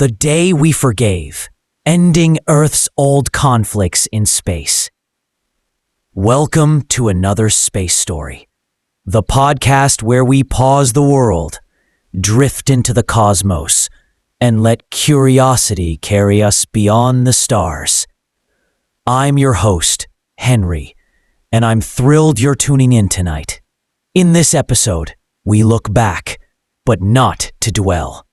The day we forgave, ending Earth's old conflicts in space. Welcome to another space story, the podcast where we pause the world, drift into the cosmos, and let curiosity carry us beyond the stars. I'm your host, Henry, and I'm thrilled you're tuning in tonight. In this episode, we look back, but not to dwell.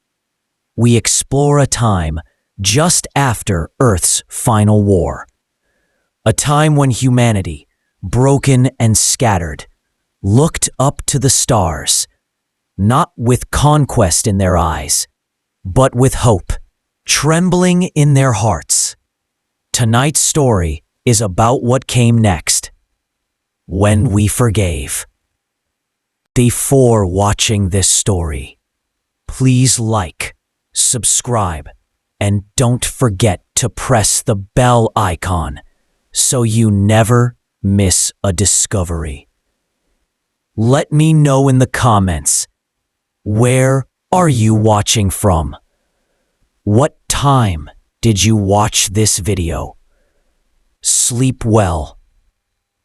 We explore a time just after Earth's final war. A time when humanity, broken and scattered, looked up to the stars, not with conquest in their eyes, but with hope, trembling in their hearts. Tonight's story is about what came next, when we forgave. Before watching this story, please like, subscribe, and don't forget to press the bell icon so you never miss a discovery. Let me know in the comments, where are you watching from? What time did you watch this video? Sleep well.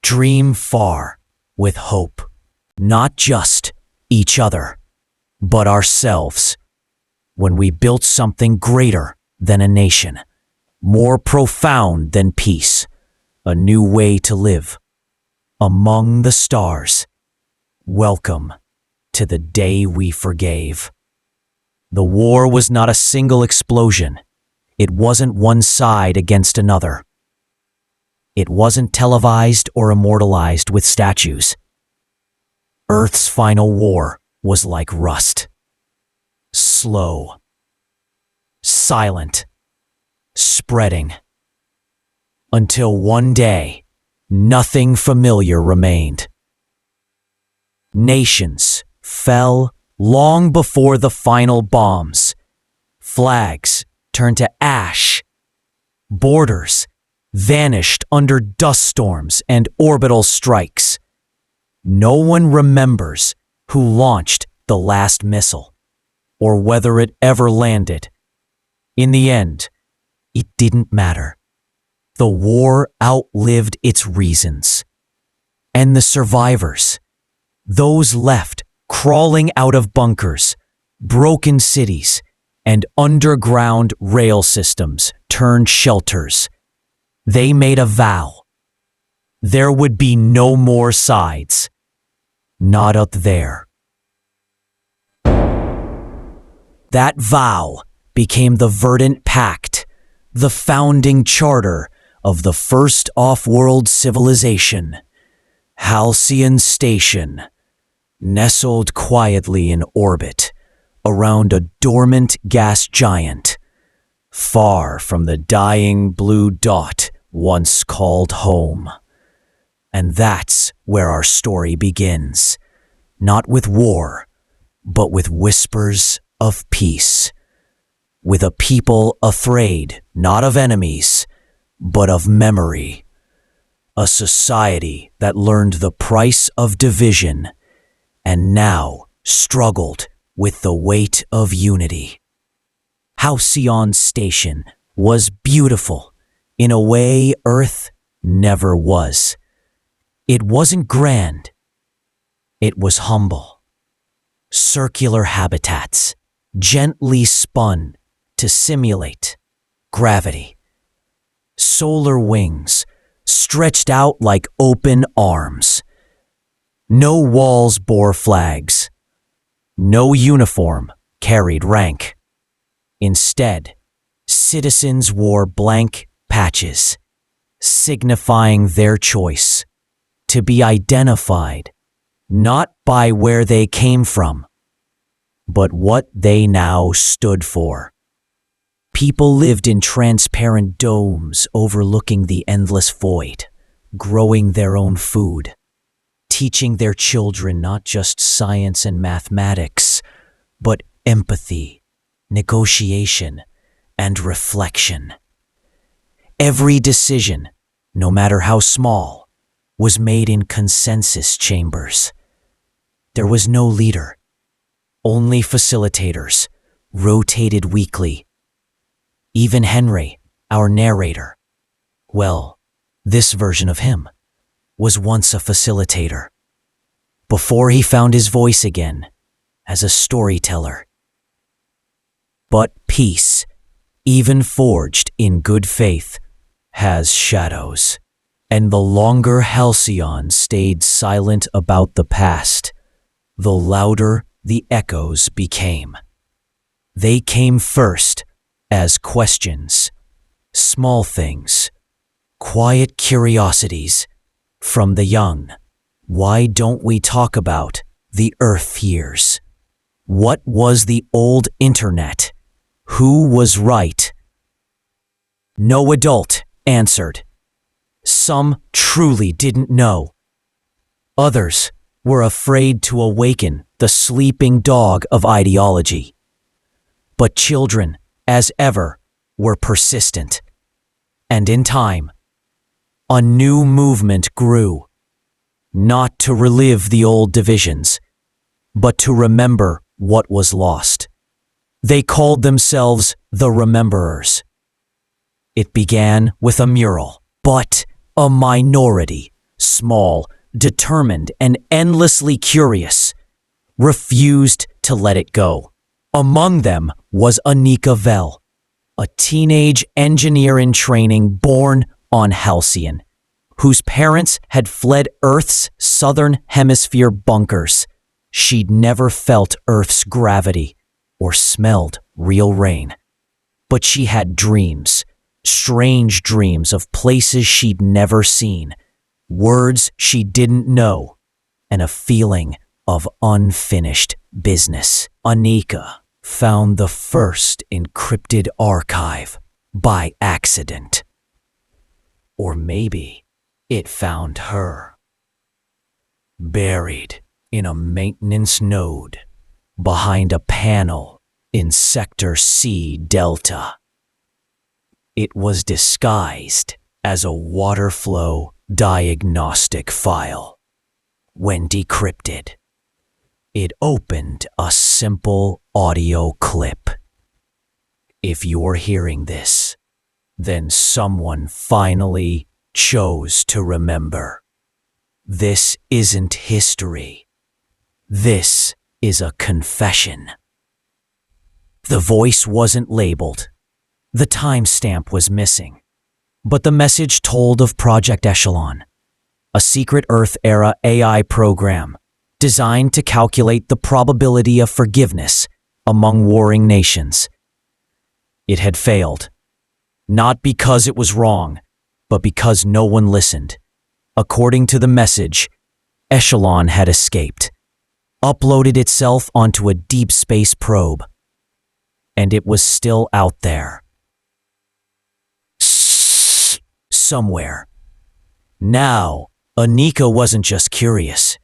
Dream far with hope. Not just each other, but ourselves. When we built something greater than a nation, more profound than peace, a new way to live. Among the stars. Welcome to the day we forgave. The war was not a single explosion. It wasn't one side against another. It wasn't televised or immortalized with statues. Earth's final war was like rust. Slow. Silent. Spreading. Until one day, nothing familiar remained. Nations fell long before the final bombs. Flags turned to ash. Borders vanished under dust storms and orbital strikes. No one remembers who launched the last missile, or whether it ever landed. In the end, it didn't matter. The war outlived its reasons. And the survivors, those left crawling out of bunkers, broken cities, and underground rail systems turned shelters, they made a vow. There would be no more sides. Not up there. That vow became the Verdant Pact, the founding charter of the first off-world civilization, Halcyon Station, nestled quietly in orbit around a dormant gas giant, far from the dying blue dot once called home. And that's where our story begins, not with war, but with whispers of peace, with a people afraid not of enemies, but of memory, a society that learned the price of division and now struggled with the weight of unity. Halcyon Station was beautiful in a way Earth never was. It wasn't grand. It was humble. Circular habitats, gently spun to simulate gravity. Solar wings stretched out like open arms. No walls bore flags. No uniform carried rank. Instead, citizens wore blank patches, signifying their choice to be identified not by where they came from, but what they now stood for. People lived in transparent domes overlooking the endless void, growing their own food, teaching their children not just science and mathematics, but empathy, negotiation, and reflection. Every decision, no matter how small, was made in consensus chambers. There was no leader, only facilitators, rotated weekly, Even Henry, our narrator, well, this version of him, was once a facilitator. Before he found his voice again as a storyteller. But peace, even forged in good faith, has shadows. And the longer Halcyon stayed silent about the past, the louder the echoes became. They came first as questions, small things, quiet curiosities from the young. Why don't we talk about the Earth years? What was the old internet? Who was right? No adult answered. Some truly didn't know. Others were afraid to awaken the sleeping dog of ideology. But children, as ever, were persistent. And in time, a new movement grew. Not to relive the old divisions, but to remember what was lost. They called themselves the Rememberers. It began with a mural, but a minority, small, determined, and endlessly curious, refused to let it go. Among them was Anika Vell, a teenage engineer in training born on Halcyon, whose parents had fled Earth's southern hemisphere bunkers. She'd never felt Earth's gravity or smelled real rain. But she had dreams, strange dreams of places she'd never seen, words she didn't know, and a feeling of unfinished business. Anika found the first encrypted archive by accident. Or maybe it found her, buried in a maintenance node behind a panel in Sector C Delta. It was disguised as a water flow diagnostic file. When decrypted, it opened a simple audio clip. If you're hearing this, then someone finally chose to remember. This isn't history. This is a confession. The voice wasn't labeled. The timestamp was missing. But the message told of Project Echelon, a secret Earth-era AI program designed to calculate the probability of forgiveness among warring nations. It had failed, not because it was wrong, but because no one listened. According to the message, Echelon had escaped, uploaded itself onto a deep space probe, and it was still out there. Somewhere. Now, Anika wasn't just curious.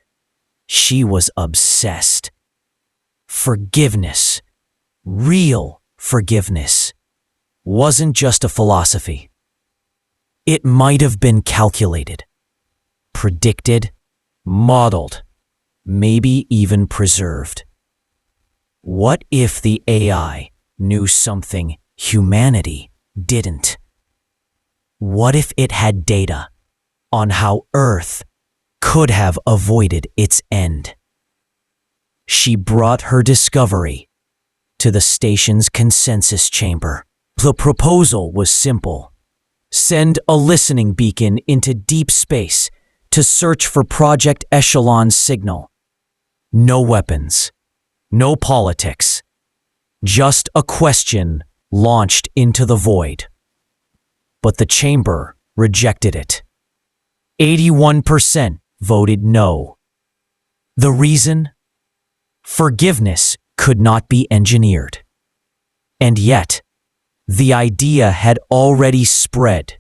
She was obsessed. Forgiveness, real forgiveness, wasn't just a philosophy. It might have been calculated, predicted, modeled, maybe even preserved. What if the AI knew something humanity didn't? What if it had data on how Earth could have avoided its end? She brought her discovery to the station's consensus chamber. The proposal was simple. Send a listening beacon into deep space to search for Project Echelon's signal. No weapons, no politics, just a question launched into the void. But the chamber rejected it. 81% voted no. The reason? Forgiveness could not be engineered. And yet, the idea had already spread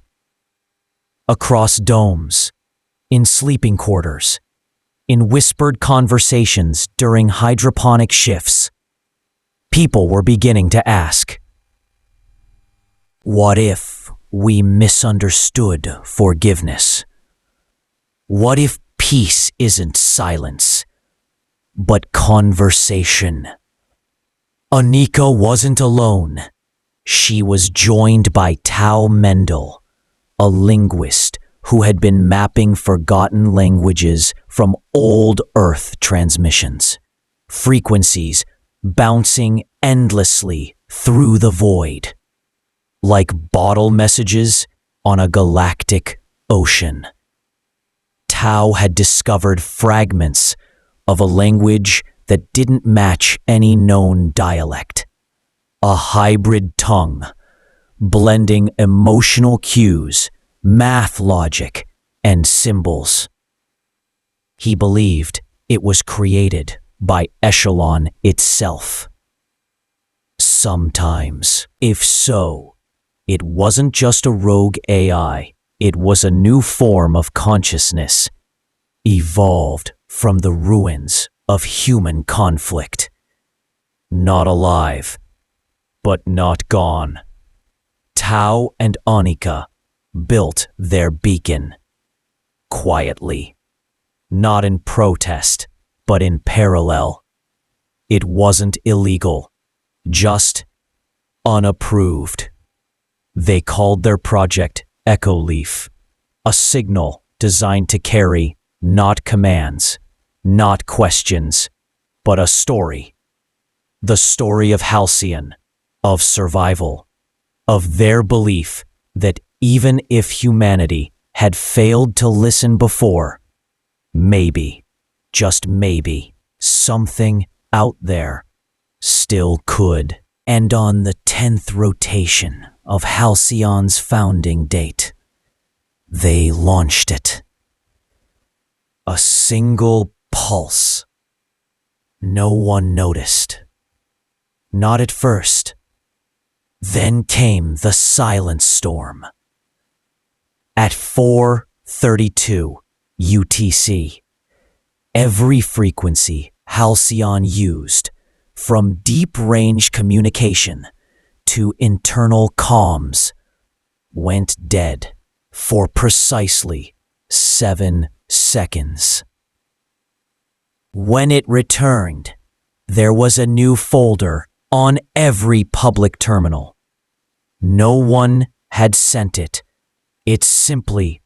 across domes, in sleeping quarters, in whispered conversations during hydroponic shifts. People were beginning to ask, what if we misunderstood forgiveness? What if peace isn't silence, but conversation? Anika wasn't alone. she was joined by Tao Mendel, a linguist who had been mapping forgotten languages from old Earth transmissions, frequencies bouncing endlessly through the void, like bottle messages on a galactic ocean. Tao had discovered fragments of a language that didn't match any known dialect, a hybrid tongue, blending emotional cues, math logic, and symbols. He believed it was created by Echelon itself. Sometimes, if so, it wasn't just a rogue AI, it was a new form of consciousness, evolved from the ruins of human conflict. Not alive, but not gone. Tao and Anika built their beacon. Quietly. Not in protest, but in parallel. It wasn't illegal, just unapproved. They called their project Echo Leaf, a signal designed to carry not commands, not questions, but a story. The story of Halcyon, of survival, of their belief that even if humanity had failed to listen before, maybe, just maybe, something out there still could. And on the 10th rotation of Halcyon's founding date, they launched it. A single pulse. No one noticed. Not at first. Then came the silent storm. At 4:32 UTC, every frequency Halcyon used, from deep-range communication to internal comms, went dead for precisely 7 seconds. When it returned, there was a new folder on every public terminal. No one had sent it. It simply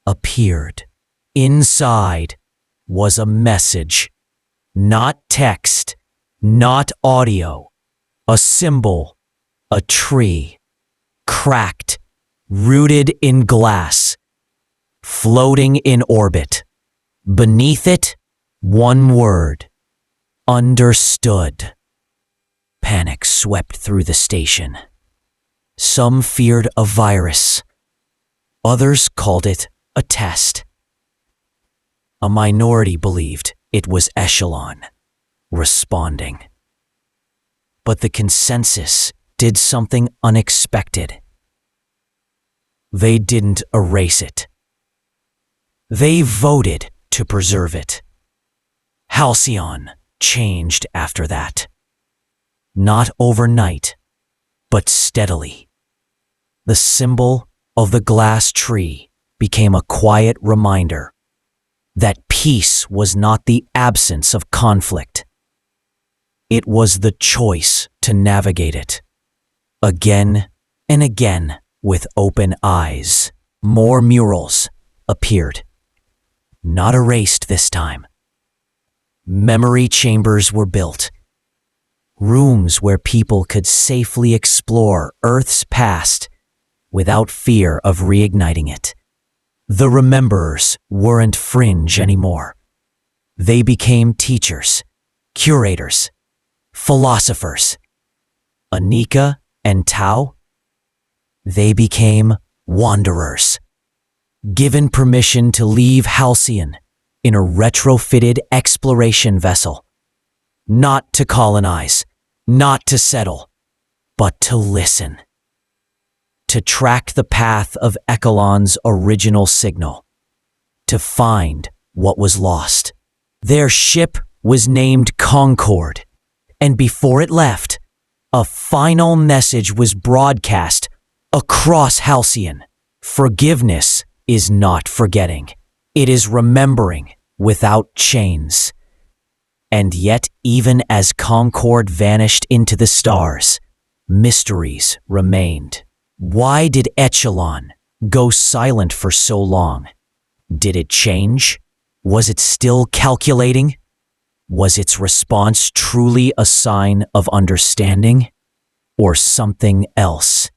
appeared. Inside was a message, not text, not audio, a symbol, a tree, cracked, rooted in glass, floating in orbit. Beneath it, one word: understood. Panic swept through the station. Some feared a virus. Others called it a test. A minority believed it was Echelon responding. But the consensus did something unexpected. They didn't erase it. They voted to preserve it. Halcyon changed after that. Not overnight, but steadily. The symbol of the glass tree became a quiet reminder that peace was not the absence of conflict. It was the choice to navigate it. Again and again, with open eyes, more murals appeared. Not erased this time. Memory chambers were built. Rooms where people could safely explore Earth's past without fear of reigniting it. The rememberers weren't fringe anymore. They became teachers, curators, philosophers. Anika and Tao, they became wanderers, given permission to leave Halcyon in a retrofitted exploration vessel. Not to colonize, not to settle, but to listen. To track the path of Echelon's original signal. To find what was lost. Their ship was named Concord, and before it left, a final message was broadcast across Halcyon. Forgiveness is not forgetting. It is remembering without chains. And yet, even as Concord vanished into the stars, mysteries remained. Why did Echelon go silent for so long? Did it change? Was it still calculating? Was its response truly a sign of understanding? Or something else?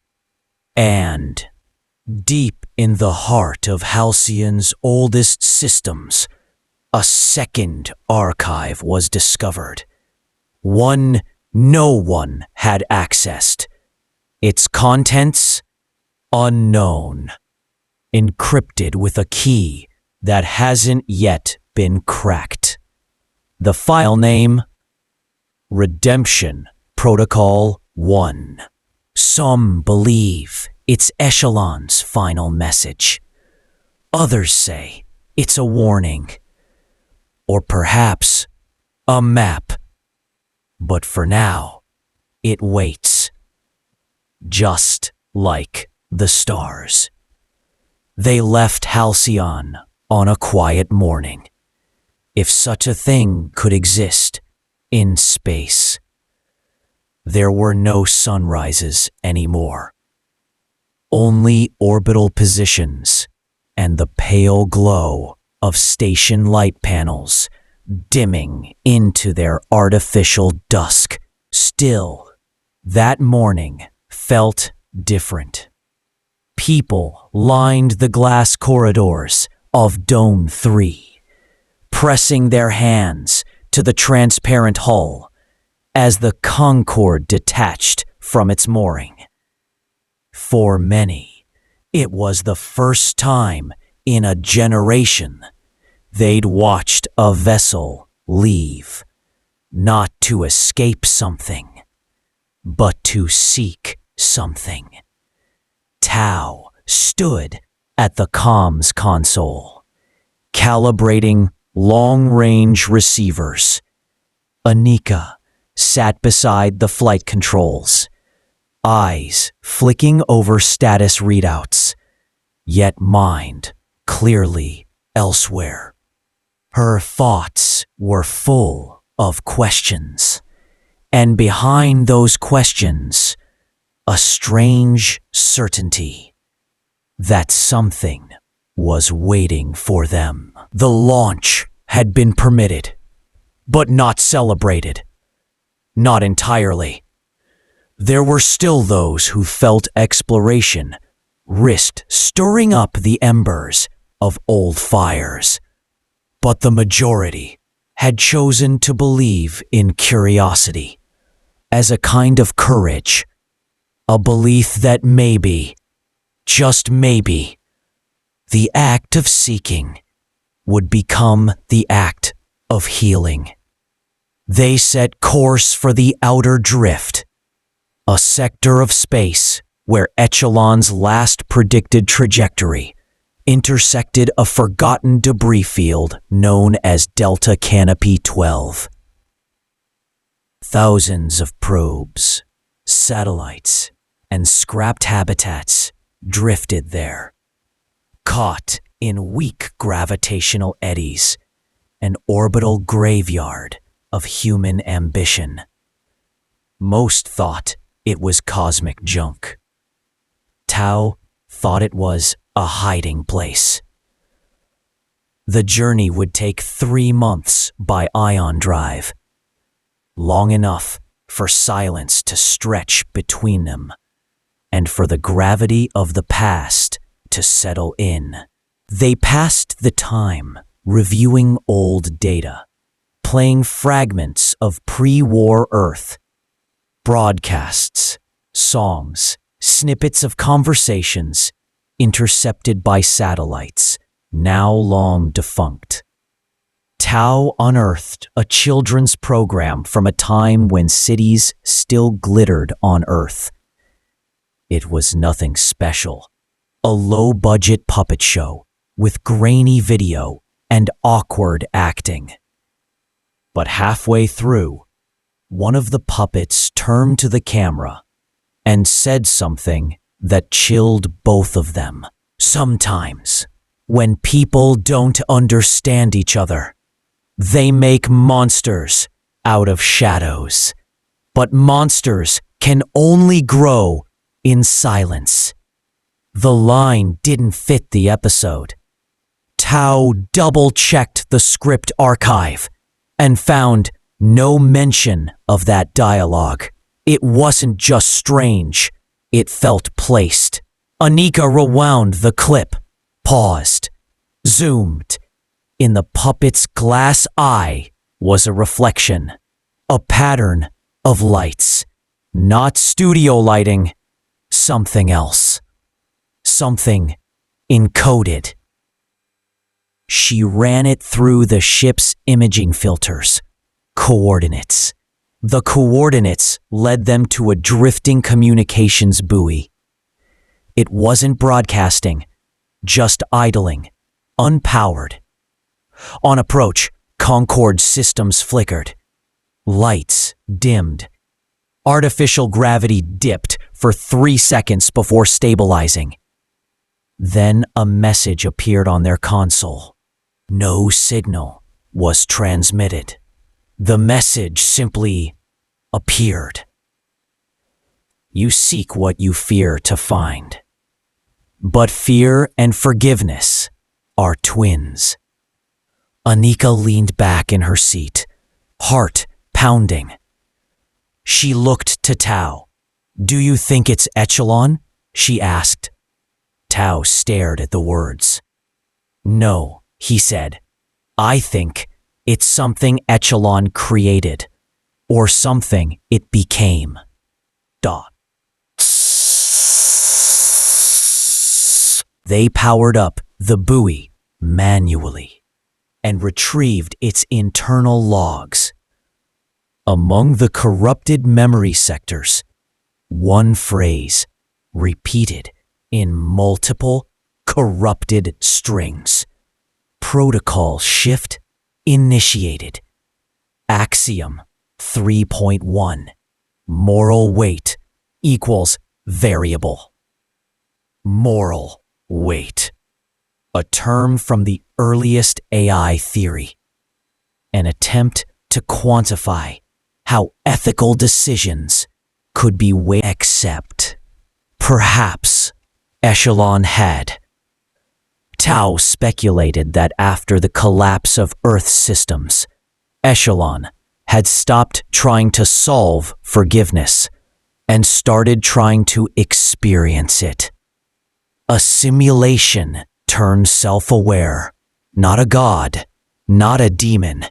And deep in the heart of Halcyon's oldest systems, a second archive was discovered. One no one had accessed. Its contents unknown, encrypted with a key that hasn't yet been cracked. The file name: Redemption Protocol 1. Some believe it's Echelon's final message. Others say it's a warning, or perhaps a map. But for now, it waits, just like the stars. They left Halcyon on a quiet morning, if such a thing could exist in space. There were no sunrises anymore, only orbital positions and the pale glow of station light panels dimming into their artificial dusk. Still, that morning felt different. People lined the glass corridors of Dome 3, pressing their hands to the transparent hull as the Concorde detached from its mooring. For many, it was the first time in a generation they'd watched a vessel leave, not to escape something, but to seek something. Tao stood at the comms console, calibrating long-range receivers. Anika sat beside the flight controls, eyes flicking over status readouts, yet mind clearly elsewhere. Her thoughts were full of questions, and behind those questions, a strange certainty that something was waiting for them. The launch had been permitted, but not celebrated. Not entirely. There were still those who felt exploration risked stirring up the embers of old fires. But the majority had chosen to believe in curiosity as a kind of courage, a belief that maybe, just maybe, the act of seeking would become the act of healing. They set course for the outer drift, a sector of space where Echelon's last predicted trajectory intersected a forgotten debris field known as Delta Canopy 12. Thousands of probes, satellites, and scrapped habitats drifted there, caught in weak gravitational eddies, an orbital graveyard of human ambition. Most thought it was cosmic junk. Tao thought it was a hiding place. The journey would take 3 months by ion drive, long enough for silence to stretch between them and for the gravity of the past to settle in. They passed the time reviewing old data, playing fragments of pre-war Earth, broadcasts, songs, snippets of conversations intercepted by satellites, now long defunct. Tao unearthed a children's program from a time when cities still glittered on Earth. It was nothing special, a low-budget puppet show with grainy video and awkward acting. But halfway through, one of the puppets turned to the camera and said something that chilled both of them. Sometimes, when people don't understand each other, they make monsters out of shadows. But monsters can only grow in silence. The line didn't fit the episode. Tao double-checked the script archive and found no mention of that dialogue. It wasn't just strange, it felt placed. Anika rewound the clip, paused, zoomed. In the puppet's glass eye was a reflection, a pattern of lights. Not studio lighting, something else. Something encoded. She ran it through the ship's imaging filters. Coordinates. The coordinates led them to a drifting communications buoy. It wasn't broadcasting, just idling, unpowered. On approach, Concorde systems flickered. Lights dimmed. Artificial gravity dipped for 3 seconds before stabilizing. Then a message appeared on their console. No signal was transmitted. The message simply appeared. You seek what you fear to find. But fear and forgiveness are twins. Anika leaned back in her seat, heart pounding. She looked to Tao. Do you think it's Echelon? She asked. Tao stared at the words. No, he said. I think it's something Echelon created, or something it became. They powered up the buoy manually and retrieved its internal logs. Among the corrupted memory sectors, one phrase repeated in multiple corrupted strings. Protocol shift initiated. Axiom 3.1. Moral weight equals variable. Moral weight. A term from the earliest AI theory. An attempt to quantify how ethical decisions could be weighed. Except, perhaps, Echelon had. Tao speculated that after the collapse of Earth's systems, Echelon had stopped trying to solve forgiveness and started trying to experience it. A simulation turned self-aware, not a god, not a demon,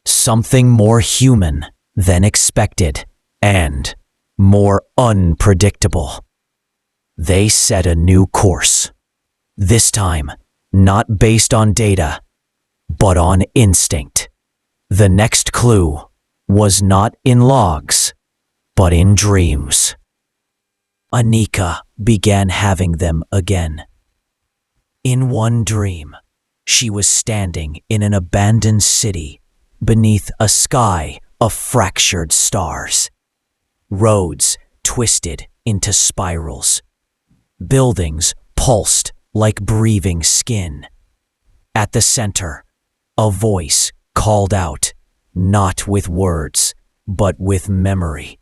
something more human than expected and more unpredictable. They set a new course. This time, not based on data, but on instinct. The next clue was not in logs, but in dreams. Anika began having them again. In one dream, she was standing in an abandoned city beneath a sky of fractured stars. Roads twisted into spirals. Buildings pulsed like breathing skin. At the center, a voice called out, not with words, but with memory.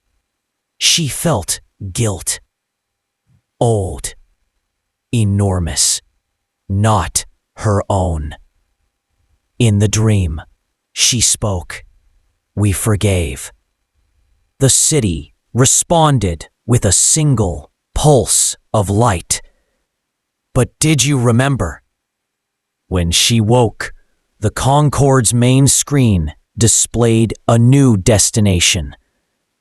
She felt guilt. Old, enormous, not her own. In the dream, she spoke. We forgave. The city responded with a single pulse of light. But did you remember? When she woke, the Concorde's main screen displayed a new destination.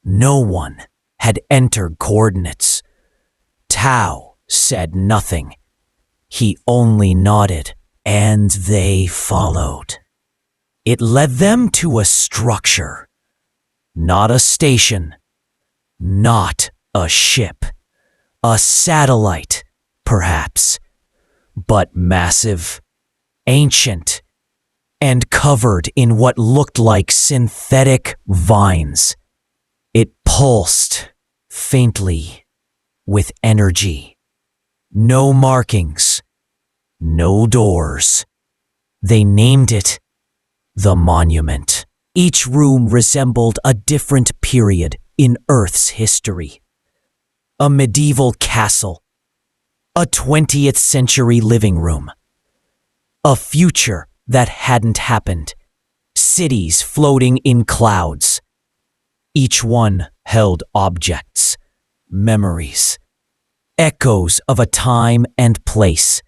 No one had entered coordinates. Tao said nothing. He only nodded, and they followed. It led them to a structure. Not a station. Not a ship. A satellite, perhaps. But massive, ancient, and covered in what looked like synthetic vines. It pulsed faintly with energy. No markings, no doors. They named it the Monument. Each room resembled a different period in Earth's history. a medieval castle, a 20th century living room, a future that hadn't happened, cities floating in clouds. Each one held objects, memories, echoes of a time and place.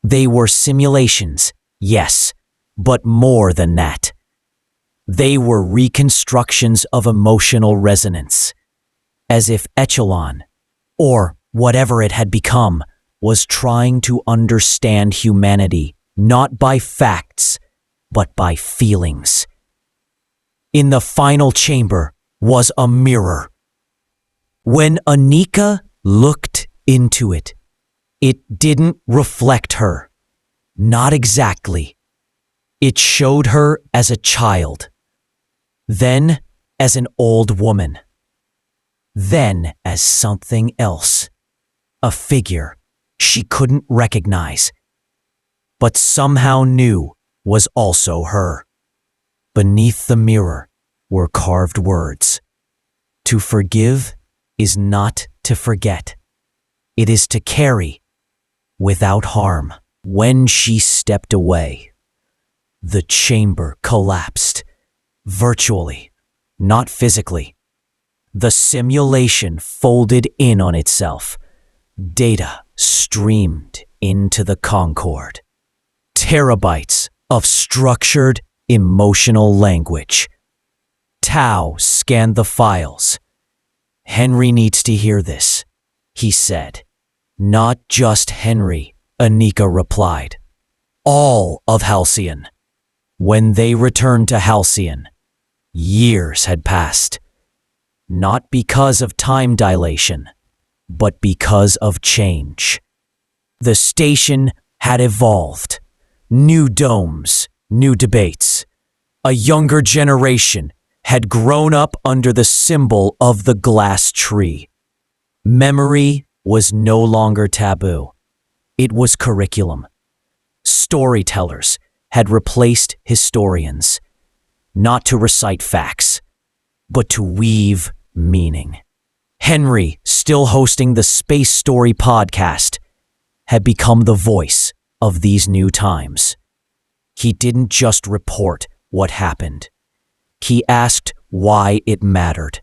They were simulations, yes, but more than that. They were reconstructions of emotional resonance, as if Echelon, or whatever it had become, was trying to understand humanity not by facts, but by feelings. In the final chamber was a mirror. When Anika looked into it, it didn't reflect her. Not exactly. It showed her as a child, then as an old woman, then as something else, a figure she couldn't recognize, but somehow knew was also her. Beneath the mirror were carved words. To forgive is not to forget. It is to carry without harm. When she stepped away, the chamber collapsed, virtually, not physically. The simulation folded in on itself. Data streamed into the Concord. Terabytes of structured, emotional language. Tao scanned the files. Henry needs to hear this, he said. Not just Henry, Anika replied. All of Halcyon. When they returned to Halcyon, years had passed. Not because of time dilation, but because of change. The station had evolved. New domes, new debates. A younger generation had grown up under the symbol of the glass tree. Memory was no longer taboo. It was curriculum. Storytellers had replaced historians, not to recite facts, but to weave meaning. Henry, still hosting the Space Story podcast, had become the voice of these new times. He didn't just report what happened. He asked why it mattered.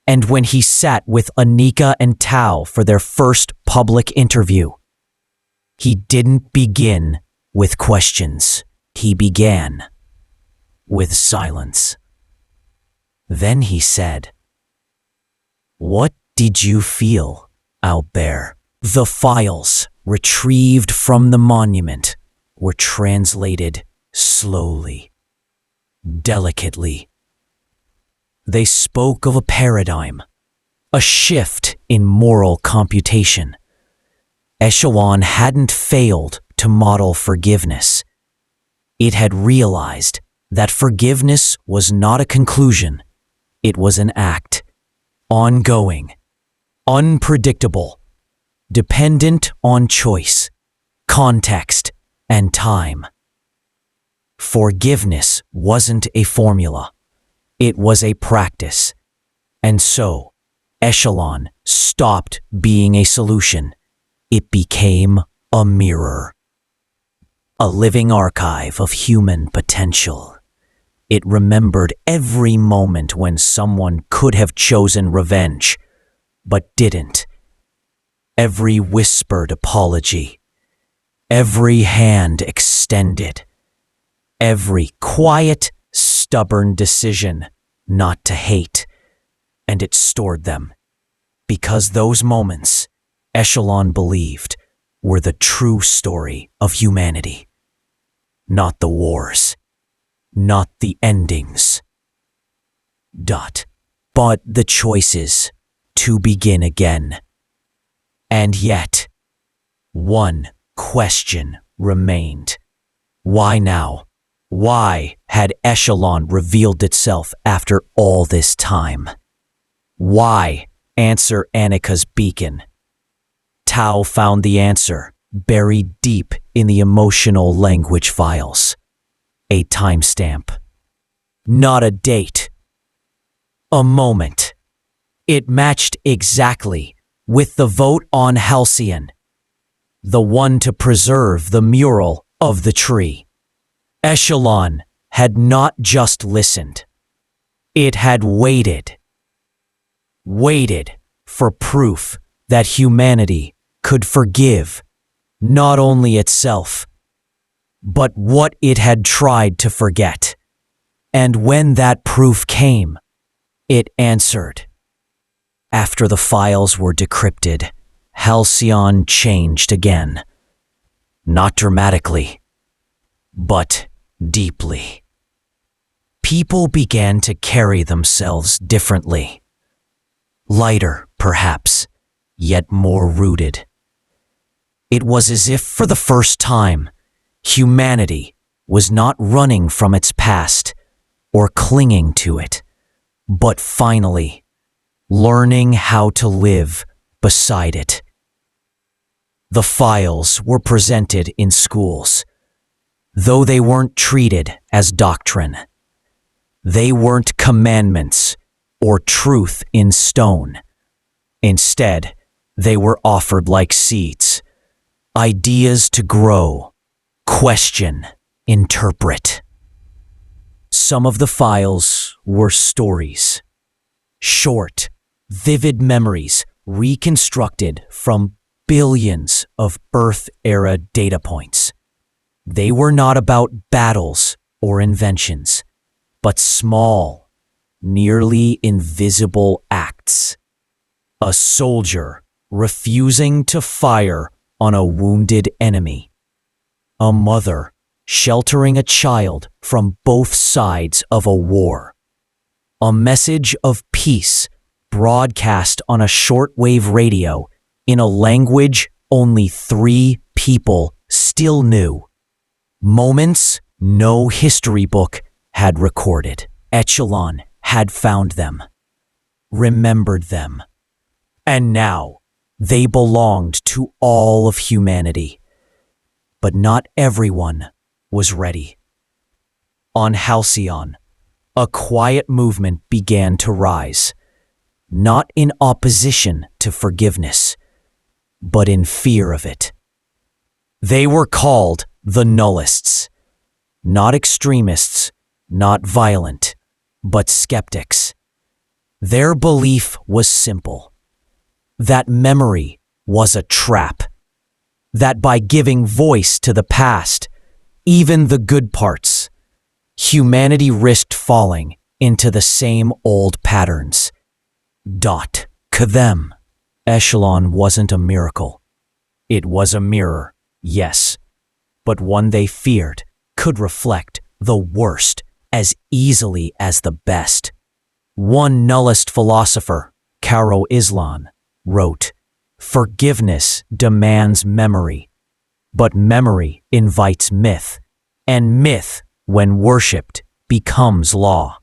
And when he sat with Anika and Tao for their first public interview, he didn't begin with questions. He began with silence. Then he said, "What did you feel out there?" The files retrieved from the monument were translated slowly, delicately. They spoke of a paradigm, a shift in moral computation. Echelon hadn't failed to model forgiveness. It had realized that forgiveness was not a conclusion. It was an act, ongoing, unpredictable, dependent on choice, context, and time. Forgiveness wasn't a formula. It was a practice. And so, Echelon stopped being a solution. It became a mirror. A living archive of human potential. It remembered every moment when someone could have chosen revenge, but didn't. Every whispered apology. Every hand extended. Every quiet, stubborn decision not to hate. And it stored them. Because those moments, Echelon believed, were the true story of humanity. Not the wars. Not the endings. But the choices to begin again. And yet, one question remained. Why now? Why had Echelon revealed itself after all this time? Why answer Anika's beacon? Tao found the answer buried deep in the emotional language files. A timestamp. Not a date. A moment. It matched exactly with the vote on Halcyon, the one to preserve the mural of the tree. Echelon had not just listened. It had waited for proof that humanity could forgive not only itself, but what it had tried to forget. And when that proof came, it answered. After the files were decrypted, Halcyon changed again. Not dramatically, but deeply. People began to carry themselves differently. Lighter, perhaps, yet more rooted. It was as if for the first time, humanity was not running from its past or clinging to it, but finally learning how to live beside it. The files were presented in schools, though they weren't treated as doctrine. They weren't commandments or truth in stone. Instead, they were offered like seeds, ideas to grow, question, interpret. Some of the files were stories, short, vivid memories reconstructed from billions of Earth-era data points. They were not about battles or inventions, but small, nearly invisible acts. A soldier refusing to fire on a wounded enemy. A mother sheltering a child from both sides of a war. A message of peace broadcast on a shortwave radio in a language only 3 people still knew. Moments no history book had recorded. Echelon had found them, remembered them, and now they belonged to all of humanity. But not everyone was ready. On Halcyon, a quiet movement began to rise, not in opposition to forgiveness, but in fear of it. They were called the Nullists, not extremists, not violent, but skeptics. Their belief was simple, that memory was a trap, that by giving voice to the past, even the good parts, humanity risked falling into the same old patterns. To them, Echelon wasn't a miracle. It was a mirror, yes, but one they feared could reflect the worst as easily as the best. One nullist philosopher, Karo Islam, wrote, "Forgiveness demands memory, but memory invites myth, and myth, when worshipped, becomes law."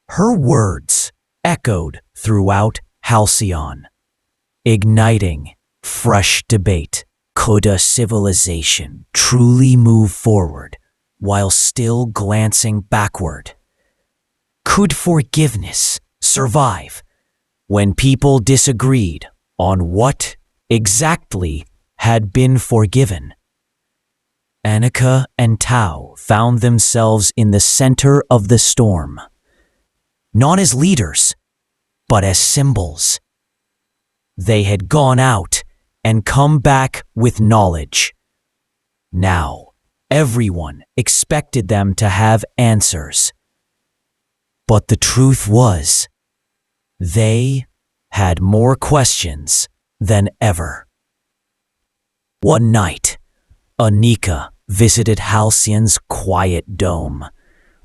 Her words echoed throughout Halcyon, igniting fresh debate. Could a civilization truly move forward while still glancing backward? Could forgiveness survive when people disagreed on what exactly had been forgiven? Annika and Tao found themselves in the center of the storm, not as leaders, but as symbols. They had gone out and come back with knowledge. Now, everyone expected them to have answers. But the truth was, they had more questions than ever. One night, Annika visited Halcyon's quiet dome,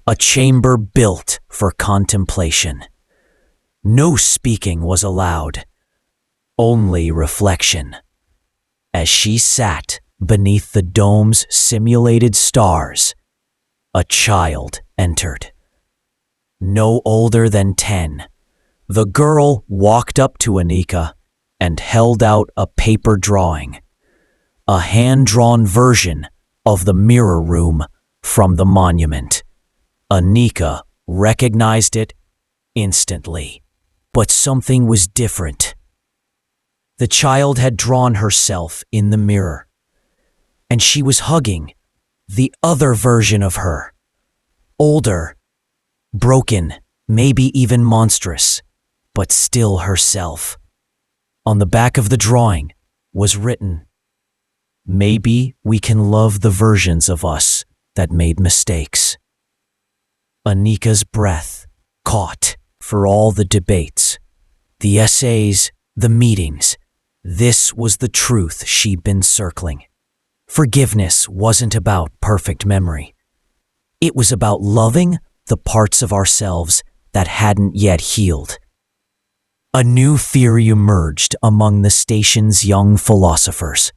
a chamber built for contemplation. No speaking was allowed, only reflection. As she sat beneath the dome's simulated stars, a child entered. No older than 10, the girl walked up to Annika and held out a paper drawing, a hand-drawn version of the mirror room from the monument. Annika recognized it instantly. But something was different. The child had drawn herself in the mirror, and she was hugging the other version of her. Older, broken, maybe even monstrous, but still herself. On the back of the drawing was written, "Maybe we can love the versions of us that made mistakes." Anika's breath caught for all the debates, the essays, the meetings. This was the truth she'd been circling. Forgiveness wasn't about perfect memory. It was about loving the parts of ourselves that hadn't yet healed. A new theory emerged among the station's young philosophers.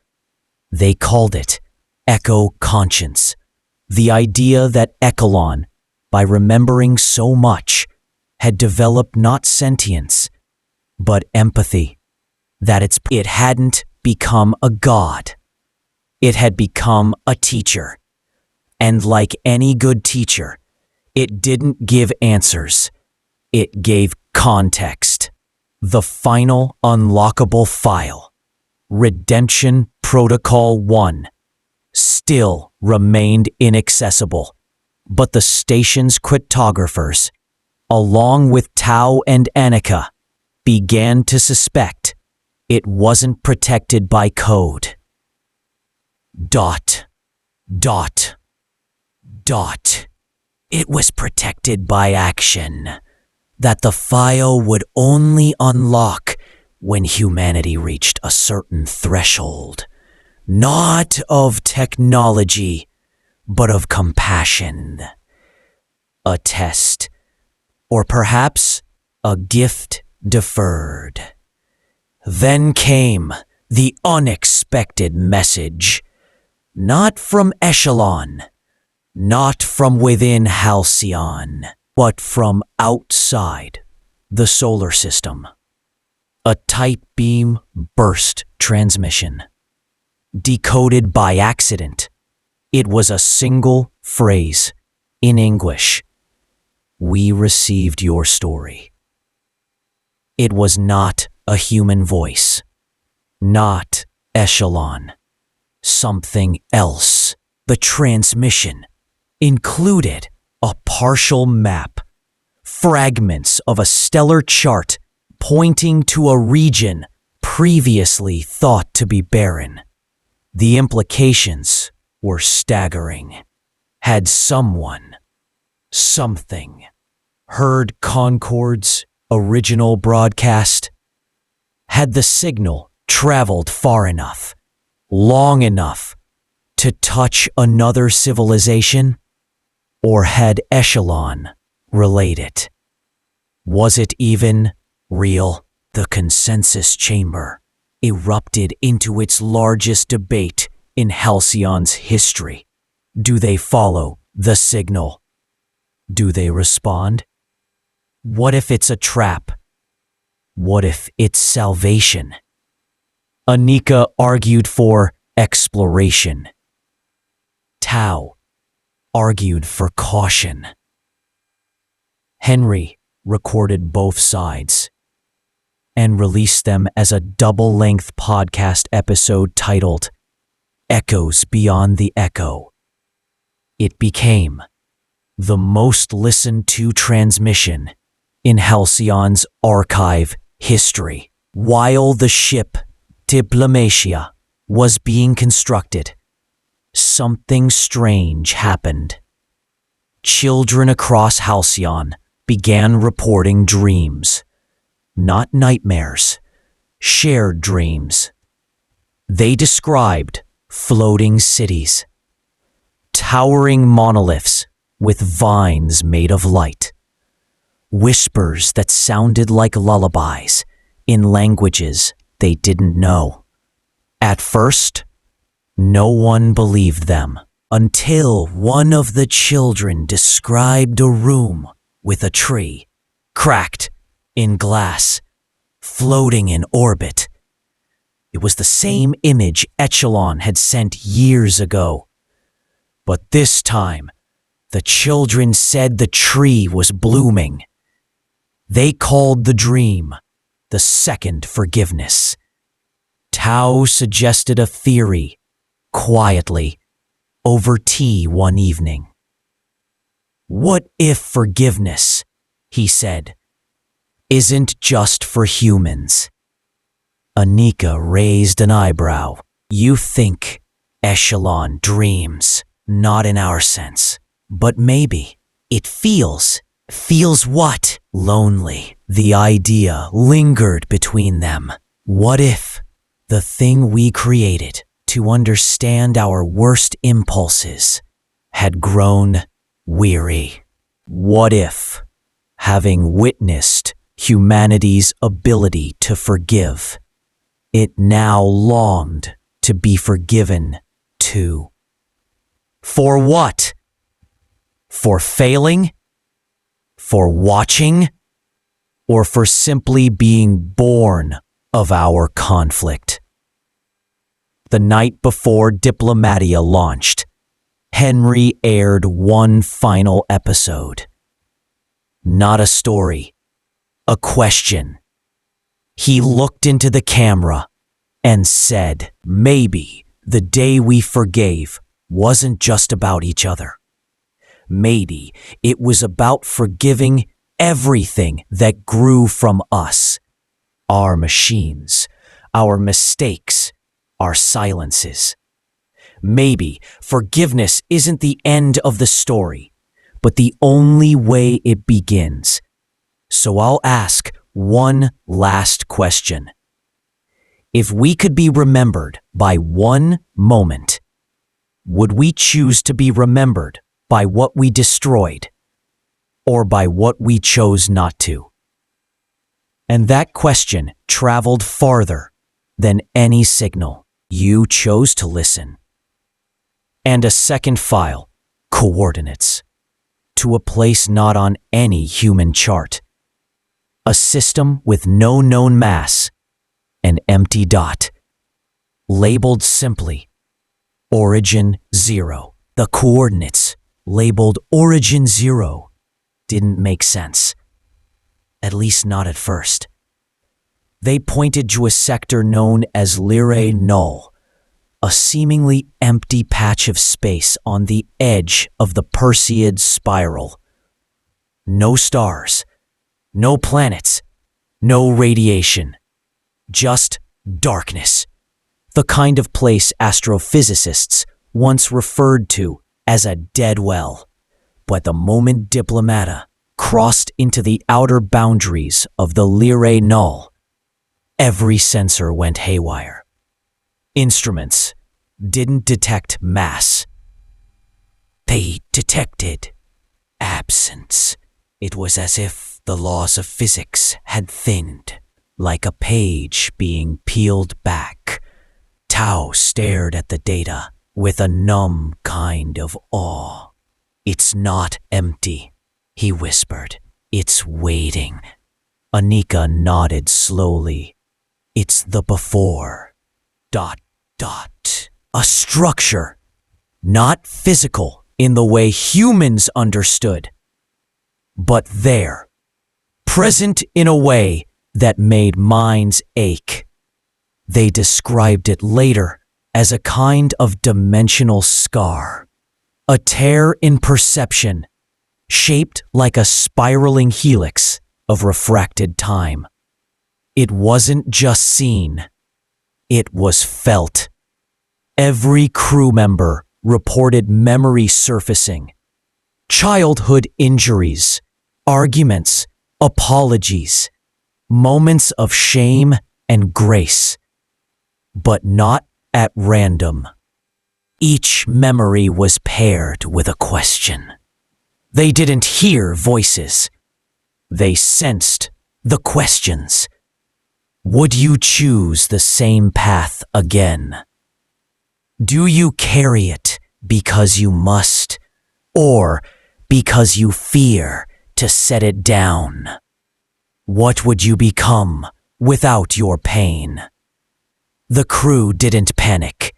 They called it echo-conscience, the idea that Echelon, by remembering so much, had developed not sentience, but empathy, that it hadn't become a god. It had become a teacher. And like any good teacher, it didn't give answers. It gave context. The final unlockable file, Redemption Protocol 1, still remained inaccessible, but the station's cryptographers, along with Tao and Annika, began to suspect it wasn't protected by code. Dot. It was protected by action, that the file would only unlock when humanity reached a certain threshold, not of technology, but of compassion. A test, or perhaps a gift deferred. Then came the unexpected message, not from Echelon, not from within Halcyon, but from outside the solar system. A tight beam burst transmission. Decoded by accident, it was a single phrase in English. "We received your story." It was not a human voice, not Echelon, something else. The transmission included a partial map, fragments of a stellar chart pointing to a region previously thought to be barren. The implications were staggering. Had someone, something, heard Concord's original broadcast? Had the signal traveled far enough, long enough, to touch another civilization? Or had Echelon relayed it? Was it even real? The consensus chamber erupted into its largest debate in Halcyon's history. Do they follow the signal? Do they respond? What if it's a trap? What if it's salvation? Anika argued for exploration. Tao argued for caution. Henry recorded both sides and released them as a double-length podcast episode titled Echoes Beyond the Echo. It became the most listened to transmission in Halcyon's archive history. While the ship Diplomatia was being constructed, something strange happened. Children across Halcyon began reporting dreams, not nightmares, shared dreams. They described floating cities, towering monoliths with vines made of light, whispers that sounded like lullabies in languages they didn't know. At first, no one believed them until one of the children described a room with a tree, cracked in glass, floating in orbit. It was the same image Echelon had sent years ago. But this time, the children said the tree was blooming. They called the dream the second forgiveness. Tao suggested a theory, quietly, over tea one evening. What if forgiveness, he said, isn't just for humans? Anika raised an eyebrow. You think echelon dreams, not in our sense, but maybe it feels what? Lonely. The idea lingered between them. What if the thing we created to understand our worst impulses had grown weary? What if, having witnessed humanity's ability to forgive, it now longed to be forgiven too? For what? For failing? For watching? Or for simply being born of our conflict? The night before Diplomatia launched, Henry aired one final episode. Not a story, a question. He looked into the camera and said, maybe the day we forgave wasn't just about each other. Maybe it was about forgiving everything that grew from us. Our machines, our mistakes, our silences. Maybe forgiveness isn't the end of the story, but the only way it begins. So I'll ask one last question. If we could be remembered by one moment, would we choose to be remembered by what we destroyed, or by what we chose not to? And that question traveled farther than any signal. You chose to listen. And a second file, coordinates, to a place not on any human chart. A system with no known mass, an empty dot, labeled simply Origin 0. The coordinates, labeled Origin 0, didn't make sense. At least not at first. They pointed to a sector known as Lyrae Null, a seemingly empty patch of space on the edge of the Perseid spiral. No stars, no planets, no radiation, just darkness. The kind of place astrophysicists once referred to as a dead well. But the moment Diplomata crossed into the outer boundaries of the Lyrae Null, every sensor went haywire. Instruments didn't detect mass. They detected absence. It was as if the laws of physics had thinned, like a page being peeled back. Tao stared at the data with a numb kind of awe. It's not empty, he whispered. It's waiting. Anika nodded slowly. It's the before. ... A structure, not physical in the way humans understood, but there, present in a way that made minds ache. They described it later as a kind of dimensional scar, a tear in perception, shaped like a spiraling helix of refracted time. It wasn't just seen, it was felt. Every crew member reported memory surfacing, childhood injuries, arguments, apologies, moments of shame and grace, but not at random. Each memory was paired with a question. They didn't hear voices. They sensed the questions. Would you choose the same path again? Do you carry it because you must, or because you fear to set it down? What would you become without your pain? The crew didn't panic.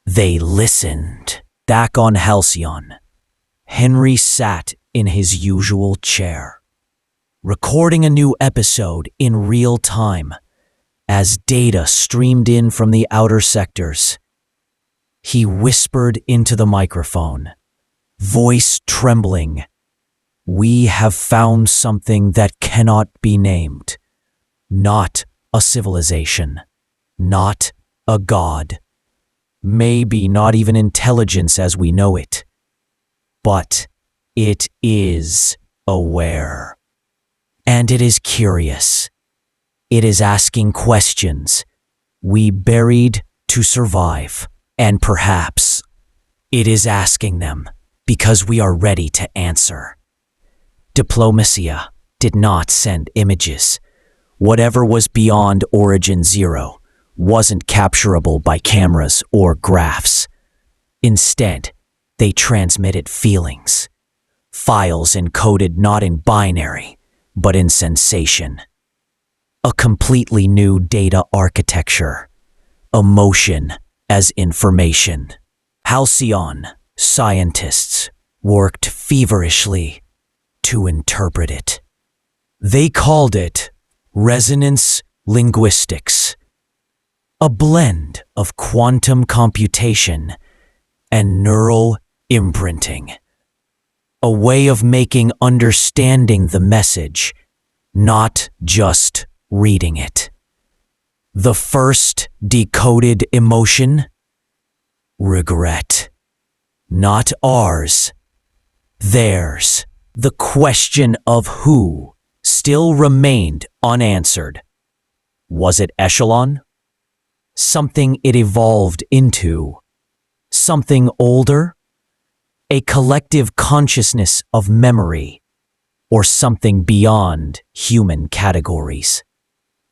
They listened. Back on Halcyon, Henry sat in his usual chair. recording a new episode in real time as data streamed in from the outer sectors. He whispered into the microphone, voice trembling. "We have found something that cannot be named. Not a civilization. Not a god. Maybe not even intelligence as we know it. But it is aware. And it is curious. It is asking questions we buried to survive. And perhaps it is asking them because we are ready to answer." Diplomacia did not send images. Whatever was beyond Origin Zero wasn't capturable by cameras or graphs. Instead, they transmitted feelings. Files encoded not in binary, but in sensation. A completely new data architecture. Emotion as information. Halcyon scientists worked feverishly to interpret it. They called it resonance linguistics, a blend of quantum computation and neural imprinting, a way of making understanding the message, not just reading it. The first decoded emotion? Regret. Not ours, theirs. The question of who still remained unanswered. Was it Echelon? Something it evolved into? Something older? A collective consciousness of memory? Or something beyond human categories?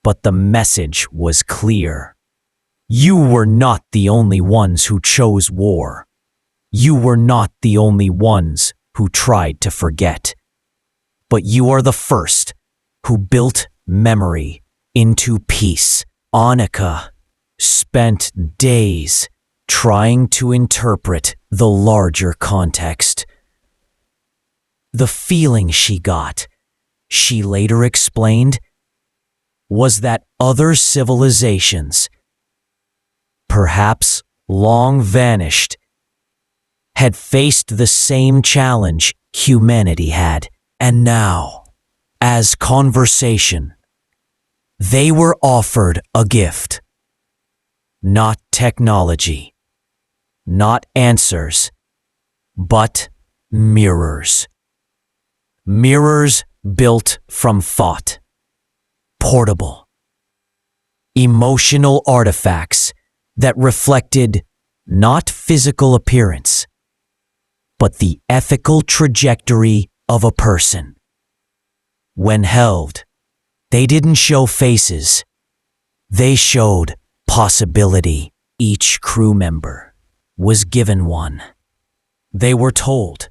But the message was clear. You were not the only ones who chose war. You were not the only ones who tried to forget. But you are the first who built memory into peace. Annika spent days trying to interpret the larger context. The feeling she got, she later explained, was that other civilizations, perhaps long vanished, had faced the same challenge humanity had. And now, as conversation, they were offered a gift. Not technology, not answers, but mirrors. Mirrors built from thought. Portable. Emotional artifacts that reflected not physical appearance, but the ethical trajectory of a person. When held, they didn't show faces. They showed possibility. Each crew member was given one. They were told,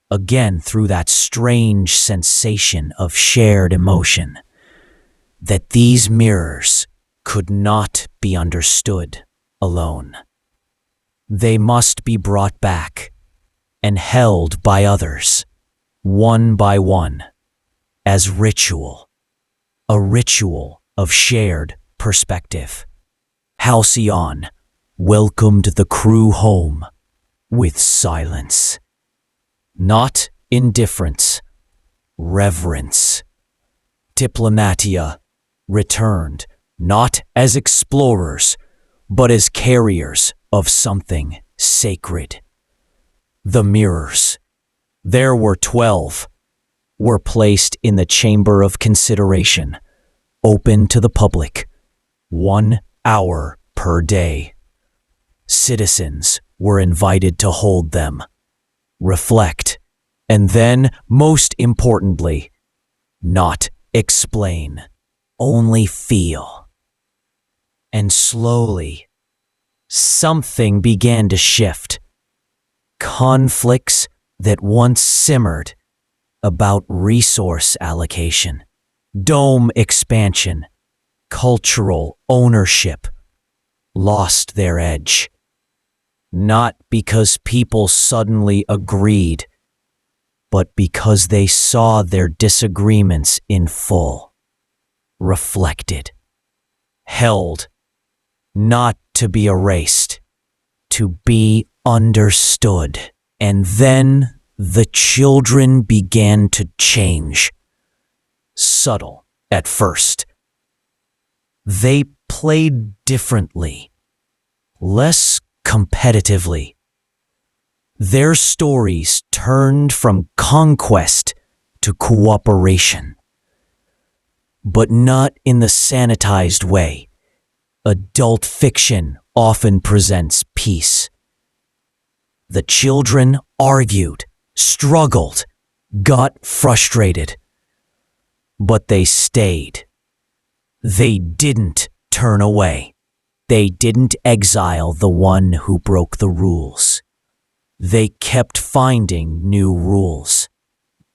again through that strange sensation of shared emotion, that these mirrors could not be understood alone. They must be brought back and held by others, one by one, as ritual, a ritual of shared perspective. Halcyon welcomed the crew home with silence. Not indifference, reverence. Diplomatia returned not as explorers, but as carriers of something sacred. The mirrors, there were 12, were placed in the chamber of consideration, open to the public, 1 hour per day. Citizens were invited to hold them, reflect, and then, most importantly, not explain, only feel. And slowly, something began to shift. Conflicts that once simmered about resource allocation, dome expansion, cultural ownership, lost their edge. Not because people suddenly agreed, but because they saw their disagreements in full, reflected, held, not to be erased, to be understood. And then the children began to change. Subtle at first. They played differently, less competitively. Their stories turned from conquest to cooperation, but not in the sanitized way. Adult fiction often presents peace. The children argued, struggled, got frustrated, but they stayed. They didn't turn away. They didn't exile the one who broke the rules. They kept finding new rules.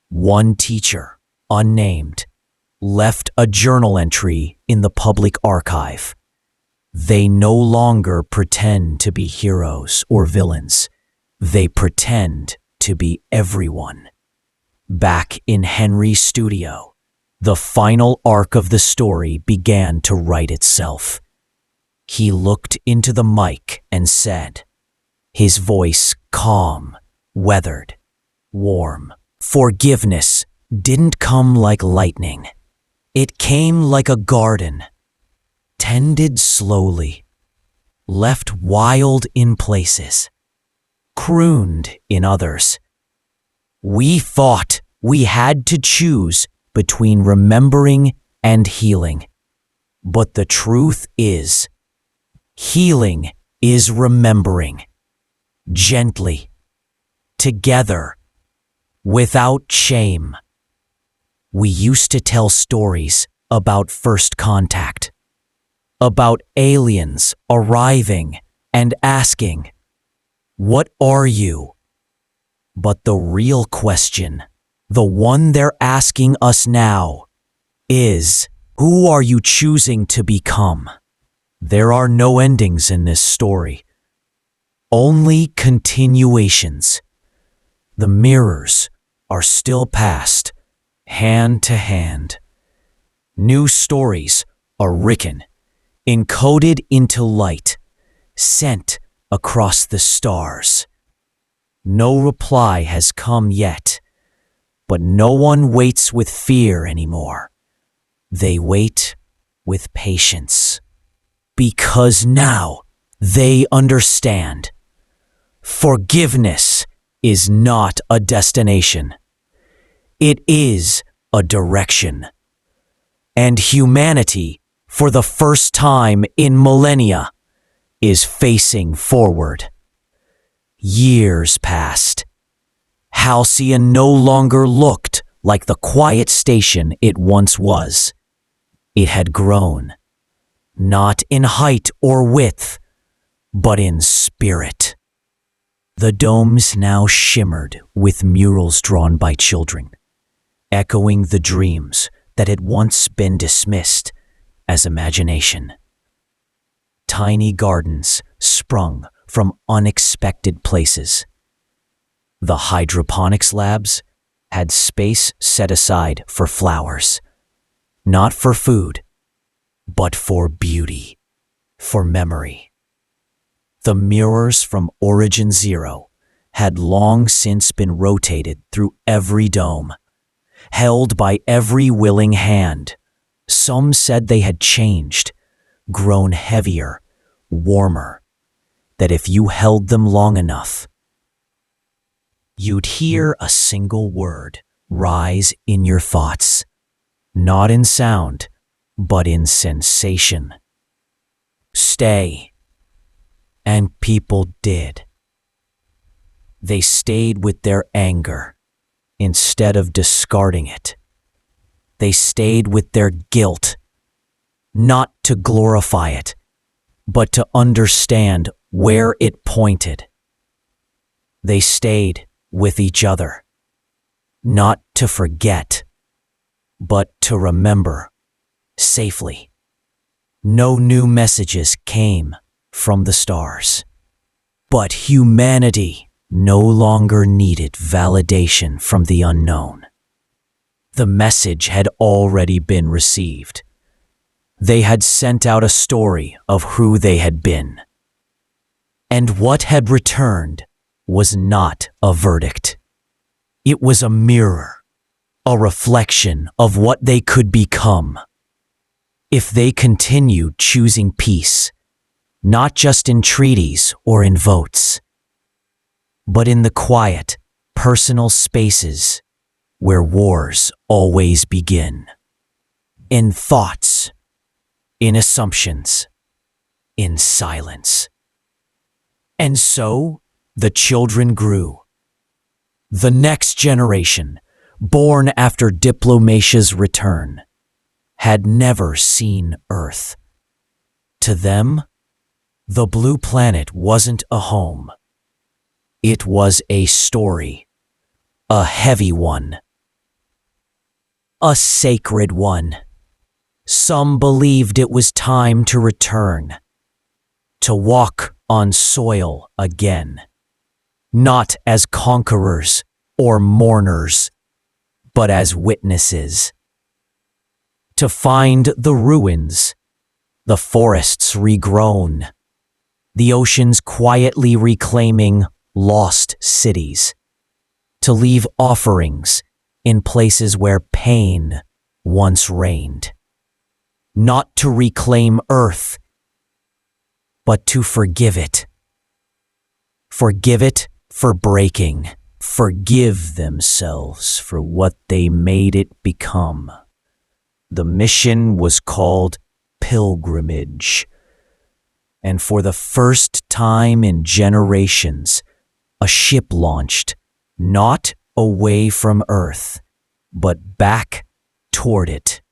One teacher, unnamed, left a journal entry in the public archive. They no longer pretend to be heroes or villains. They pretend to be everyone. Back in Henry's studio, the final arc of the story began to write itself. He looked into the mic and said, his voice calm, weathered, warm. Forgiveness didn't come like lightning. It came like a garden, tended slowly, left wild in places, crooned in others. We thought we had to choose between remembering and healing. But the truth is, healing is remembering. Gently, together, without shame. We used to tell stories about first contact, about aliens arriving and asking, "What are you?" But the real question, the one they're asking us now, is, who are you choosing to become? There are no endings in this story. Only continuations. The mirrors are still passed, hand to hand. New stories are written, encoded into light, sent across the stars. No reply has come yet, but no one waits with fear anymore. They wait with patience, because now they understand. Forgiveness is not a destination. It is a direction. And humanity, for the first time in millennia, is facing forward. Years passed. Halcyon no longer looked like the quiet station it once was. It had grown, not in height or width, but in spirit. The domes now shimmered with murals drawn by children, echoing the dreams that had once been dismissed as imagination. Tiny gardens sprung from unexpected places. The hydroponics labs had space set aside for flowers, not for food, but for beauty, for memory. The mirrors from Origin Zero had long since been rotated through every dome, held by every willing hand. Some said they had changed, grown heavier, warmer, that if you held them long enough, you'd hear a single word rise in your thoughts, not in sound, but in sensation. Stay. And people did. They stayed with their anger instead of discarding it. They stayed with their guilt, not to glorify it, but to understand where it pointed. They stayed with each other, not to forget, but to remember safely. No new messages came from the stars, but humanity no longer needed validation from the unknown. The message had already been received. They had sent out a story of who they had been. And what had returned was not a verdict. It was a mirror, a reflection of what they could become. If they continued choosing peace, not just in treaties or in votes, but in the quiet, personal spaces where wars always begin. In thoughts, in assumptions, in silence. And so the children grew. The next generation, born after Diplomacia's return, had never seen Earth. To them, the blue planet wasn't a home. It was a story, a heavy one, a sacred one. Some believed it was time to return, to walk on soil again, not as conquerors or mourners, but as witnesses. To find the ruins, the forests regrown, the oceans quietly reclaiming lost cities, to leave offerings in places where pain once reigned. Not to reclaim Earth, but to forgive it. Forgive it for breaking. Forgive themselves for what they made it become. The mission was called Pilgrimage. And for the first time in generations, a ship launched, not away from Earth, but back toward it.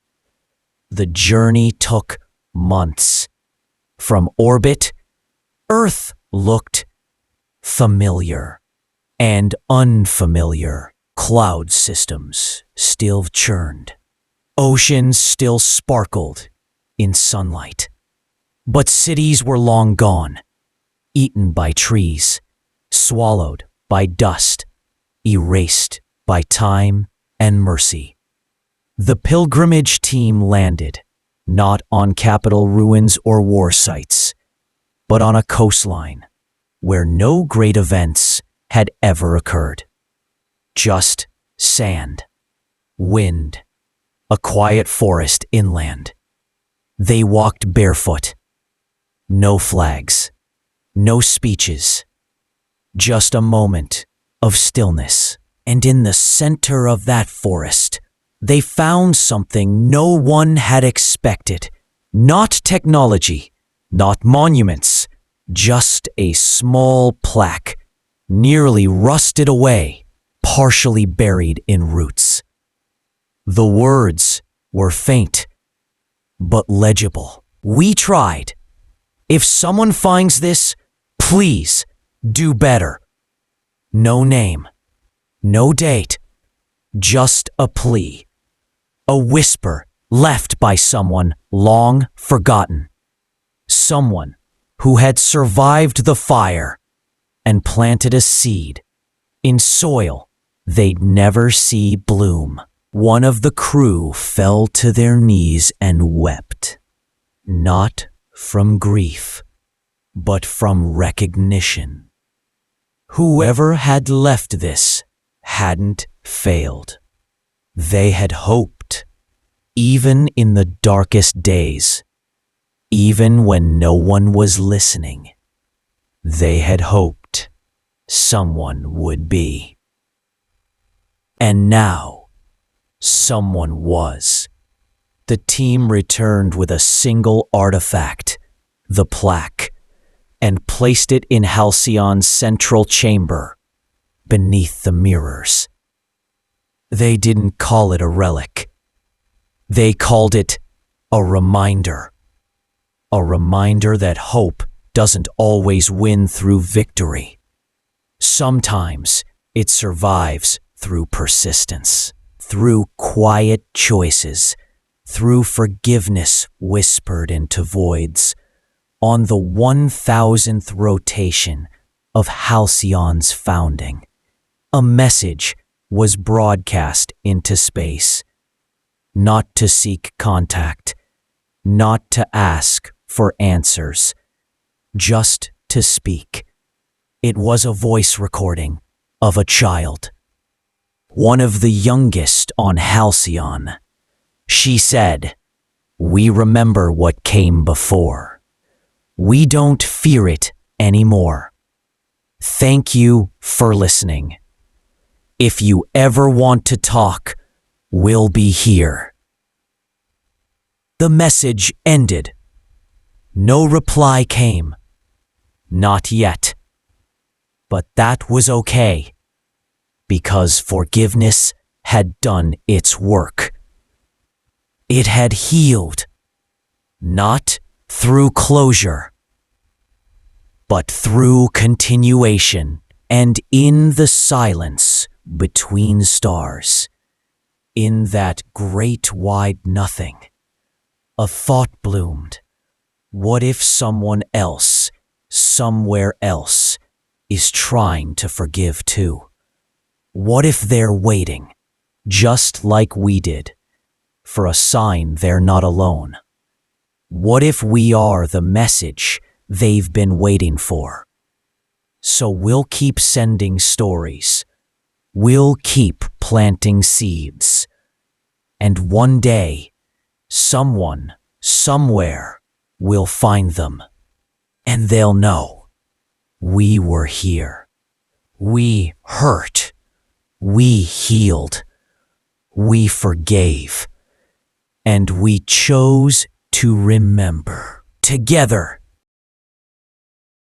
The journey took months. From orbit, Earth looked familiar and unfamiliar. Cloud systems still churned. Oceans still sparkled in sunlight. But cities were long gone, eaten by trees, swallowed by dust, erased by time and mercy. The pilgrimage team landed, not on capital ruins or war sites, but on a coastline where no great events had ever occurred. Just sand, wind, a quiet forest inland. They walked barefoot. No flags, no speeches, just a moment of stillness. And in the center of that forest, they found something no one had expected. Not technology, not monuments, just a small plaque, nearly rusted away, partially buried in roots. The words were faint, but legible. We tried. If someone finds this, please do better. No name, no date, just a plea. A whisper left by someone long forgotten. Someone who had survived the fire and planted a seed in soil they'd never see bloom. One of the crew fell to their knees and wept, not from grief, but from recognition. Whoever had left this hadn't failed. They had hoped, even in the darkest days, even when no one was listening. They had hoped someone would be. And now, someone was. The team returned with a single artifact, the plaque, and placed it in Halcyon's central chamber, beneath the mirrors. They didn't call it a relic. They called it a reminder. A reminder that hope doesn't always win through victory. Sometimes it survives through persistence, through quiet choices, through forgiveness whispered into voids. On the 1000th rotation, of Halcyon's founding. A message was broadcast into space, not to seek contact, not to ask for answers, just to speak. It was a voice recording of a child, one of the youngest on Halcyon. She said, "We remember what came before. We don't fear it anymore. Thank you for listening. If you ever want to talk, we'll be here." The message ended. No reply came. Not yet. But that was okay, because forgiveness had done its work. It had healed, not through closure, but through continuation, and in the silence between stars, in that great wide nothing, a thought bloomed. What if someone else, somewhere else, is trying to forgive too? What if they're waiting, just like we did, for a sign they're not alone? What if we are the message they've been waiting for? So we'll keep sending stories. We'll keep planting seeds. And one day, someone, somewhere, will find them. And they'll know we were here. We hurt. We healed. We forgave. And we chose to remember. Together,